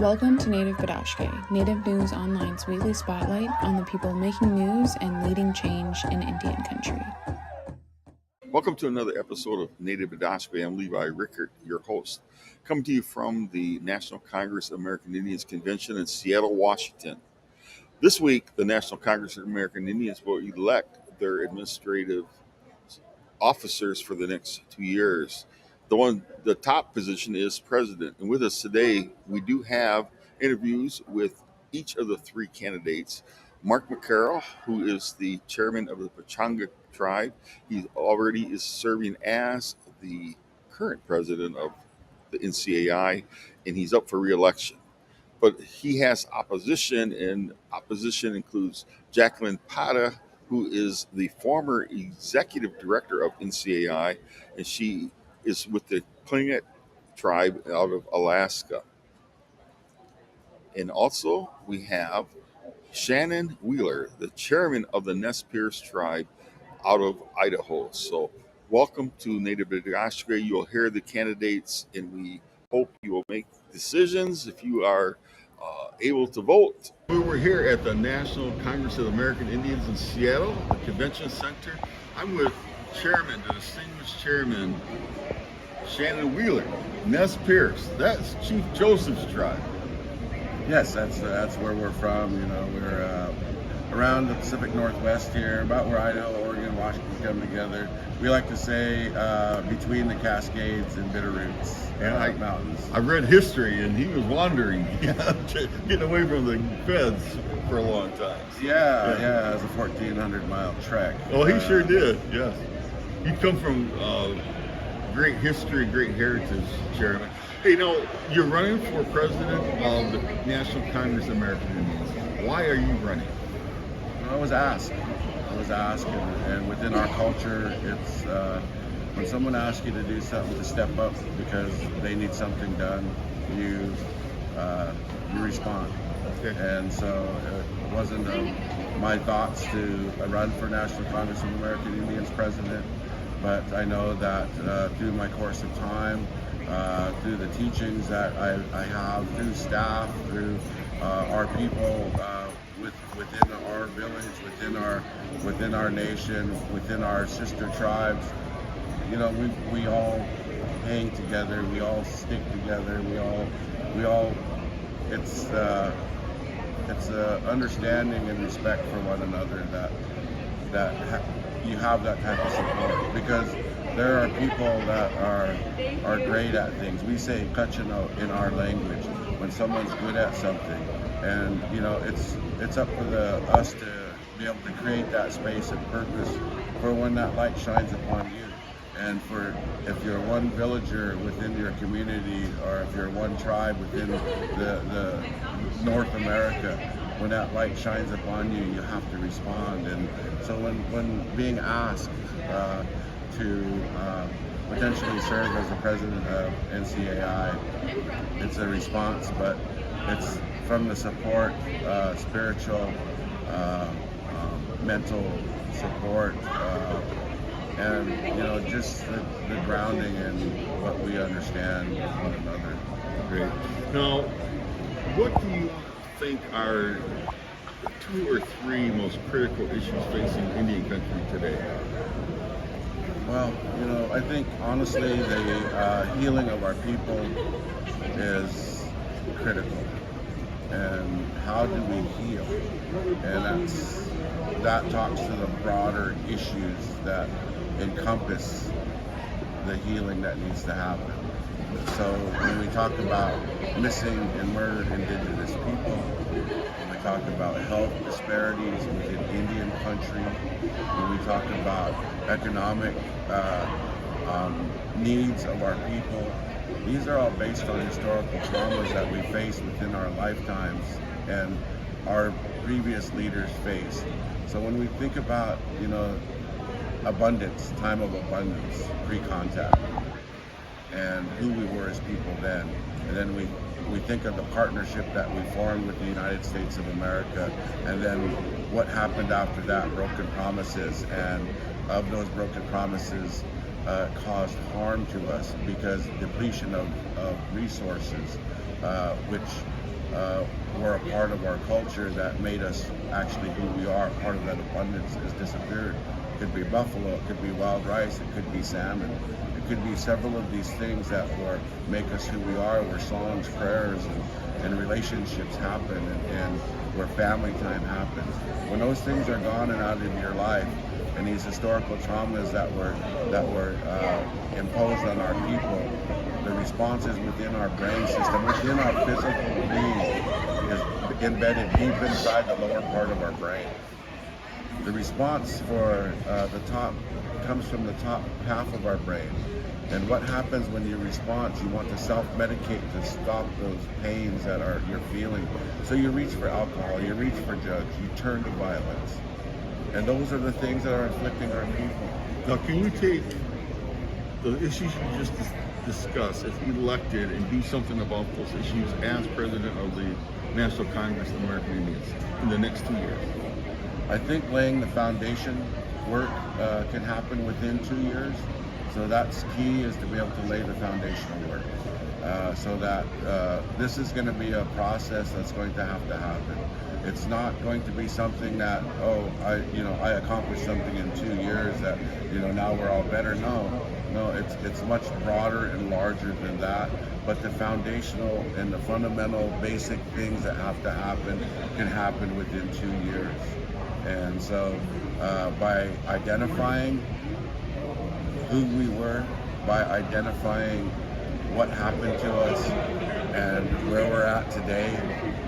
Welcome to Native Bidaské, Native News Online's weekly spotlight on the people making news and leading change in Indian country. Welcome to another episode of Native Bidaské. I'm Levi Rickert, your host, coming to you from the National Congress of American Indians Convention in Seattle, Washington. This week, the National Congress of American Indians will elect their administrative officers for the next 2 years. The top position is president. And with us today, we do have interviews with each of the three candidates. Mark Macarro, who is the chairman of the Pechanga tribe. He already is serving as the current president of the NCAI, and he's up for re-election. But he has opposition, and opposition includes Jacqueline Pata, who is the former executive director of NCAI, and she is with the Tlingit tribe out of Alaska. And also we have Shannon Wheeler, the chairman of the Nez Perce tribe out of Idaho. So welcome to Native Bidaské. You'll hear the candidates, and we hope you will make decisions if you are able to vote. We're here at the National Congress of American Indians in Seattle, the Convention Center. I'm with the distinguished chairman, Shannon Wheeler, Nez Perce. That's Chief Joseph's tribe. Yes, that's where we're from. You know, we're around the Pacific Northwest here, about where Idaho, Oregon, Washington come together. We like to say between the Cascades and Bitterroots mountains. I read history, and he was wandering, getting away from the feds for a long time. Yeah, it was a 1,400-mile trek. Oh, he sure did. Yes, you come from great history, great heritage, Chairman. Hey, you're running for president of the National Congress of American Indians. Why are you running? I was asked, and within our culture, it's when someone asks you to do something, to step up because they need something done, you respond. Okay. And so it wasn't my thoughts to run for National Congress of American Indians president, but I know that through my course of time, through the teachings that I have, through staff, through our people, within our village, within our nation, within our sister tribes, we all hang together, we all stick together, we all it's understanding and respect for one another that you have that type of support, because there are people that are great at things. We say kachino in our language when someone's good at something, and it's up for us to be able to create that space and purpose for when that light shines upon you. And if you're one villager within your community, or if you're one tribe within the North America, when that light shines upon you, you have to respond. And so when being asked to potentially serve as the president of NCAI, it's a response, but it's from the support, spiritual, mental support, and just the grounding in what we understand one another. Great. Now, what do you think are the 2 or 3 most critical issues facing Indian country today? Well, I think honestly the healing of our people is critical. And how do we heal? And that talks to the broader issues that encompass the healing that needs to happen. So when we talk about missing and murdered Indigenous people, when we talk about health disparities within Indian country, when we talk about economic needs of our people, these are all based on historical traumas that we face within our lifetimes and our previous leaders faced. So when we think about, abundance, time of abundance, pre-contact, and who we were as people then, and then we think of the partnership that we formed with the United States of America, and then what happened after that, broken promises, and of those broken promises caused harm to us because depletion of resources, which were a part of our culture that made us actually who we are. Part of that abundance has disappeared. It could be buffalo, it could be wild rice, it could be salmon. It could be several of these things that make us who we are, where songs, prayers, and relationships happen, and where family time happens. When those things are gone and out of your life, and these historical traumas that were imposed on our people, the responses within our brain system, within our physical being, is embedded deep inside the lower part of our brain. The response for the top comes from the top half of our brain. And what happens when you respond? You want to self-medicate to stop those pains that you're feeling. So you reach for alcohol, you reach for drugs, you turn to violence. And those are the things that are inflicting our people. Now, can you take the issues you just discussed if elected and do something about those issues as president of the National Congress of American Indians in the next 2 years? I think laying the foundation work can happen within 2 years. So that's key, is to be able to lay the foundational work. So that this is going to be a process that's going to happen. It's not going to be something that, I accomplished something in 2 years that, now we're all better. No, it's much broader and larger than that. But the foundational and the fundamental basic things that have to happen can happen within 2 years. And so by identifying who we were, by identifying what happened to us and where we're at today,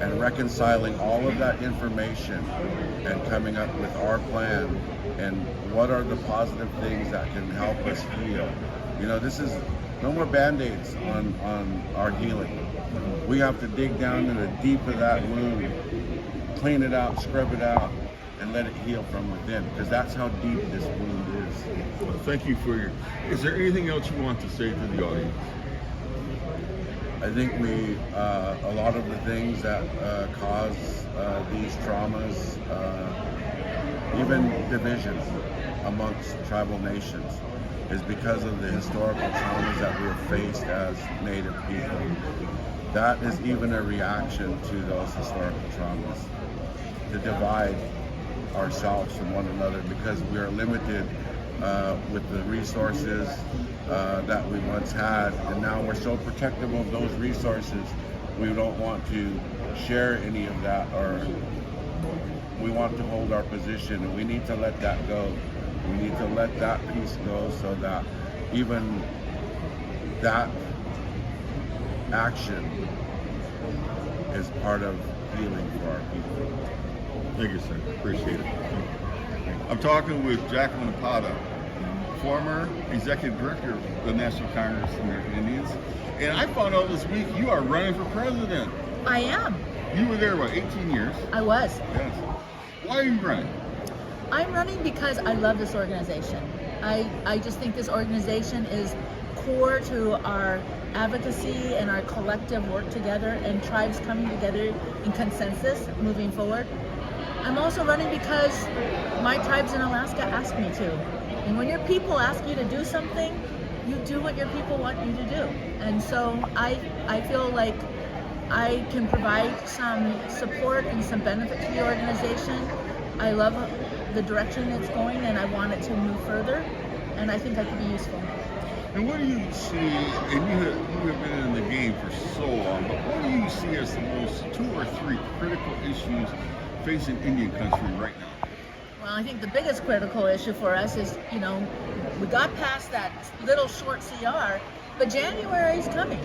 and reconciling all of that information and coming up with our plan and what are the positive things that can help us heal. This is no more Band-Aids on our healing. We have to dig down to the deep of that wound, clean it out, scrub it out, and let it heal from within, because that's how deep this wound is. Well, thank you for is there anything else you want to say to the audience? I think a lot of the things that cause these traumas, even division amongst tribal nations, is because of the historical traumas that we have faced as Native people. That is even a reaction to those historical traumas, to divide ourselves from one another, because we are limited with the resources that we once had, and now we're so protective of those resources, we don't want to share any of that, or we want to hold our position, and we need to let that go. We need to let that piece go, so that even that action is part of healing for our people. Thank you, sir. Appreciate it. I'm talking with Jacqueline Pata, former executive director of the National Congress of American Indians. And I found out this week you are running for president. I am. You were there, 18 years? I was. Yes. Why are you running? I'm running because I love this organization. I just think this organization is core to our advocacy and our collective work together, and tribes coming together in consensus moving forward. I'm also running because my tribes in Alaska asked me to. And when your people ask you to do something, you do what your people want you to do. And so I feel like I can provide some support and some benefit to the organization. I love the direction it's going, and I want it to move further, and I think I could be useful. And what do you see, and you have been in the game for so long, but what do you see as the most 2 or 3 critical issues facing Indian country right now? Well, I think the biggest critical issue for us is, we got past that little short CR, but January is coming.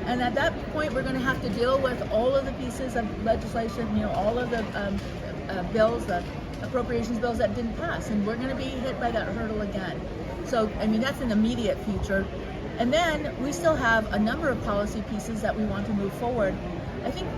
And at that point, we're going to have to deal with all of the pieces of legislation, all of the bills, the appropriations bills that didn't pass. And we're going to be hit by that hurdle again. So, that's an immediate future. And then we still have a number of policy pieces that we want to move forward. I think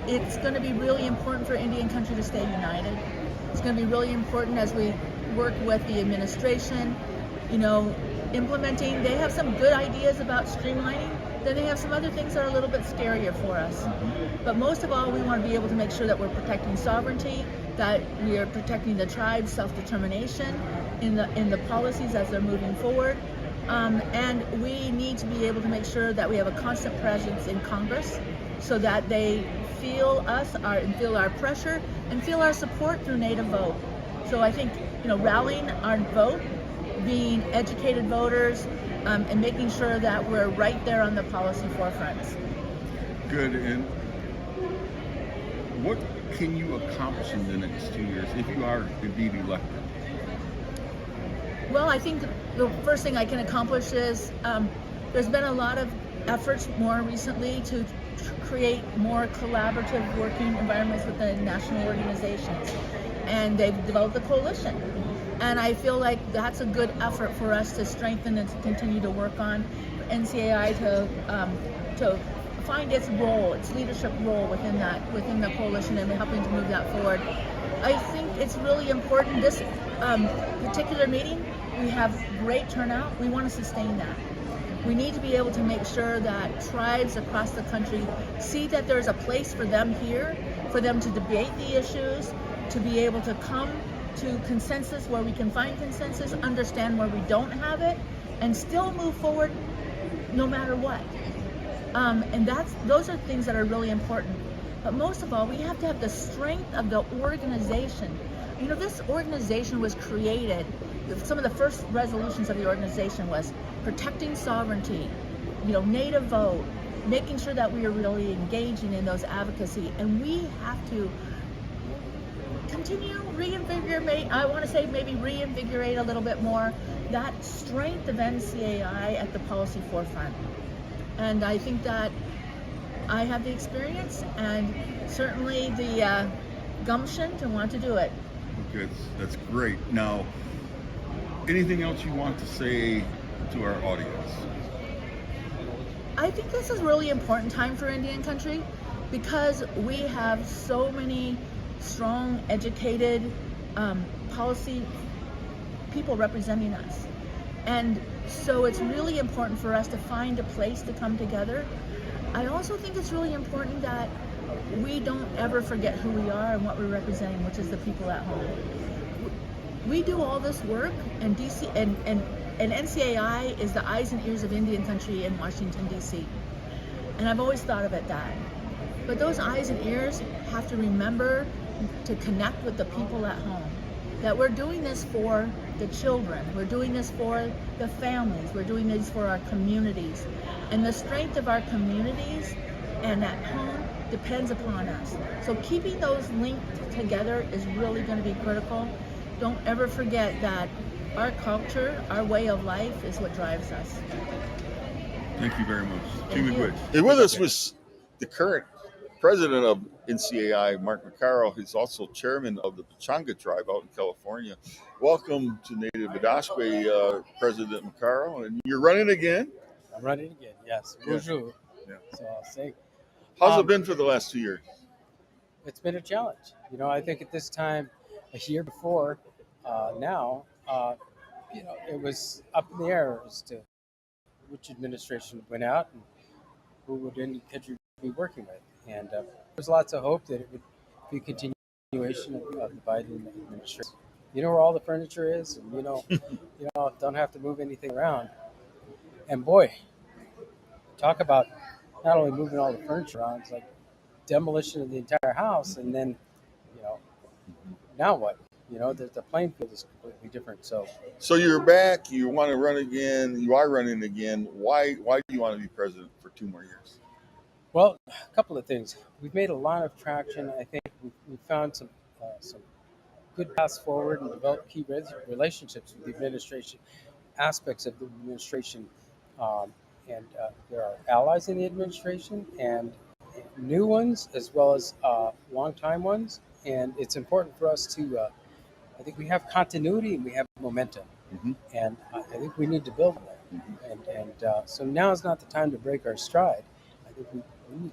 it's going to be really important for Indian country to stay united. It's going to be really important as we work with the administration, implementing. They have some good ideas about streamlining. Then they have some other things that are a little bit scarier for us. But most of all, we want to be able to make sure that we're protecting sovereignty, that we are protecting the tribe's self-determination in the policies as they're moving forward, And we need to be able to make sure that we have a constant presence in Congress so that they feel us and feel our pressure and feel our support through Native vote. So I think, rallying our vote, being educated voters, and making sure that we're right there on the policy forefronts. Good. And what can you accomplish in the next 2 years if you are indeed elected? Well, I think the first thing I can accomplish is there's been a lot of efforts more recently to create more collaborative working environments within national organizations. And they've developed a coalition. And I feel like that's a good effort for us to strengthen and to continue to work on NCAI to find its role, its leadership role within the coalition and helping to move that forward. I think it's really important. This particular meeting, we have great turnout. We want to sustain that. We need to be able to make sure that tribes across the country see that there's a place for them here, for them to debate the issues, to be able to come to consensus where we can find consensus, understand where we don't have it, and still move forward no matter what. And those are things that are really important. But most of all, we have to have the strength of the organization. This organization was created, some of the first resolutions of the organization was protecting sovereignty, Native vote, making sure that we are really engaging in those advocacy. And we have to continue reinvigorate a little bit more that strength of NCAI at the policy forefront. And I think that I have the experience and certainly the gumption to want to do it. Okay, that's great. Now, anything else you want to say to our audience? I think this is a really important time for Indian country because we have so many strong, educated policy people representing us. And so it's really important for us to find a place to come together. I also think it's really important that we don't ever forget who we are and what we're representing, which is the people at home. We do all this work, and DC and NCAI is the eyes and ears of Indian country in Washington, D.C. And I've always thought of it that. But those eyes and ears have to remember to connect with the people at home. That we're doing this for the children, we're doing this for the families, we're doing this for our communities. And the strength of our communities and at home depends upon us. So keeping those linked together is really going to be critical. Don't ever forget that our culture, our way of life is what drives us. Thank you very much. Thank you. And with us was the current president of NCAI, Mark Macarro. He's also chairman of the Pechanga tribe out in California. Welcome to Native Bidaské, President Macarro. And you're running again? I'm running again, yes. Bonjour. Yeah. So I'll say. How's it been for the last 2 years? It's been a challenge. I think at this time, a year before now, it was up in the air as to which administration went out and who would any country be working with. And there's lots of hope that it would be a continuation of the Biden administration. You know where all the furniture is, and don't have to move anything around. And boy, talk about not only moving all the furniture around, it's like demolition of the entire house, and then, now what? The playing field is completely different. So you're back. You want to run again. You are running again. Why do you want to be president for 2 more years? Well, a couple of things. We've made a lot of traction. I think we've found some good paths forward and developed key relationships with the administration, aspects of the administration, and there are allies in the administration and new ones as well as long-time ones. And it's important for us to, I think we have continuity and we have momentum. Mm-hmm. And I think we need to build on that. Mm-hmm. And so now is not the time to break our stride. I think I'm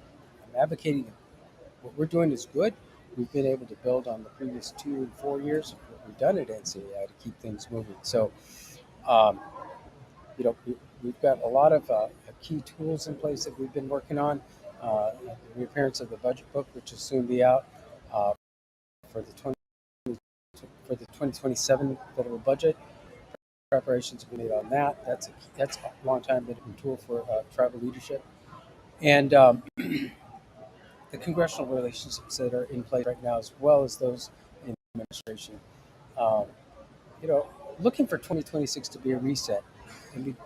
advocating that what we're doing is good. We've been able to build on the previous 2 and 4 years of what we've done at NCAI to keep things moving. So, we've got a lot of key tools in place that we've been working on. The reappearance of the budget book, which will soon be out for the 2027 federal budget. preparations have been made on that. That's a long time been a tool for tribal leadership. And the congressional relationships that are in place right now, as well as those in the administration. Um, Looking for 2026 to be a reset.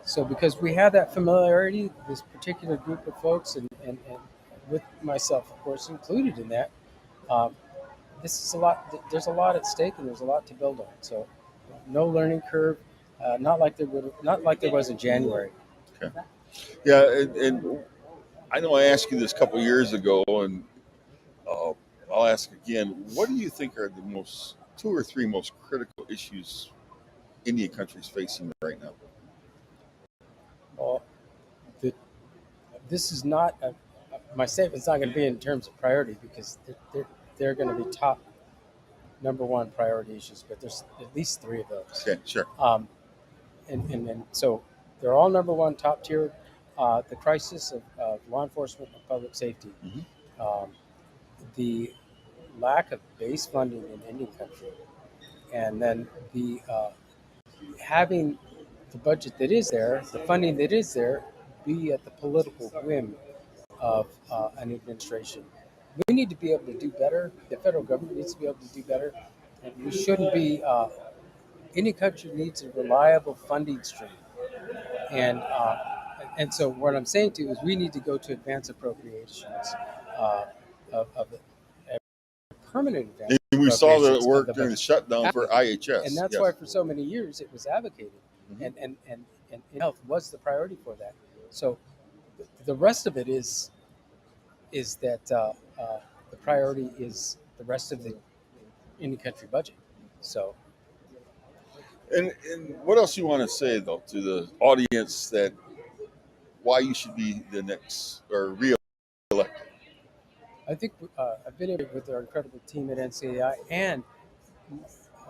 So because we have that familiarity, this particular group of folks, and with myself, of course, included in that, um, this is a lot. There's a lot at stake, and there's a lot to build on. So, no learning curve, not like there was in January. Okay. Yeah, and I know I asked you this a couple of years ago, and I'll ask again. What do you think are the two or three most critical issues Indian countries facing right now? Well, this is not my statement's not going to be in terms of priority, because they're going to be top number one priority issues, but there's at least three of those. Okay, sure. And so they're all number one, top tier. The crisis of law enforcement and public safety, the lack of base funding in Indian country, and then the having the budget that is there, the funding that is there, be at the political whim of an administration. We need to be able to do better. The federal government needs to be able to do better. And we shouldn't be, any country needs a reliable funding stream. And so what I'm saying to you is we need to go to advance appropriations of a permanent advance. And we saw that it appropriations worked of the during the budget. shutdown for IHS. And that's yes. why for so many years it was advocated, and health was the priority for that. So the rest of it is that the priority is the rest of the Indian country budget. So And what else you want to say though to the audience that why you should be the next or re-elected? I think I've been able with our incredible team at NCAI, and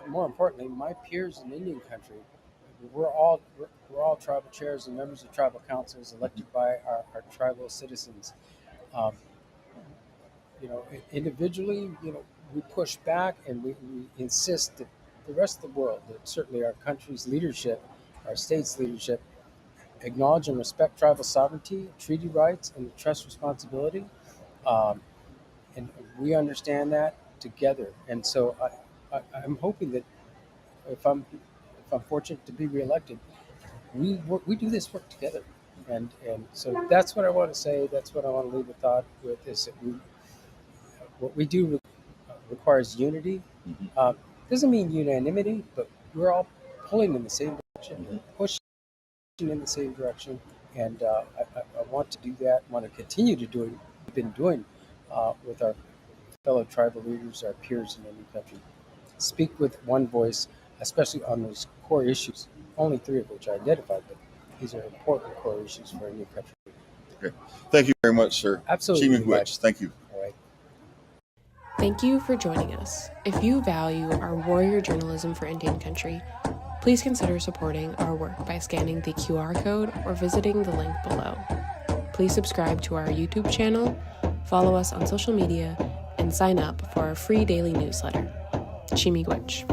more importantly, my peers in Indian country. We're all tribal chairs and members of tribal councils elected by our tribal citizens. Um, Individually, we push back and we insist that the rest of the world, that certainly our country's leadership, our state's leadership, acknowledge and respect tribal sovereignty, treaty rights, and the trust responsibility. And we understand that together. And so I'm hoping that if I'm fortunate to be reelected, we do this work together. And so that's what I want to say. That's what I want to leave the thought with, is that what we do requires unity. Doesn't mean unanimity, but we're all pulling in the same direction, pushing in the same direction. And I want to do that. Want to continue to do what we've been doing with our fellow tribal leaders, our peers in Indian country. Speak with one voice, especially on those core issues. Only three of which I identified, but these are important core issues for Indian country. Okay. Thank you very much, sir. Absolutely. Chimigwich, thank you. All right. Thank you for joining us. If you value our warrior journalism for Indian country, please consider supporting our work by scanning the QR code or visiting the link below. Please subscribe to our YouTube channel, follow us on social media, and sign up for our free daily newsletter. Chimigwich.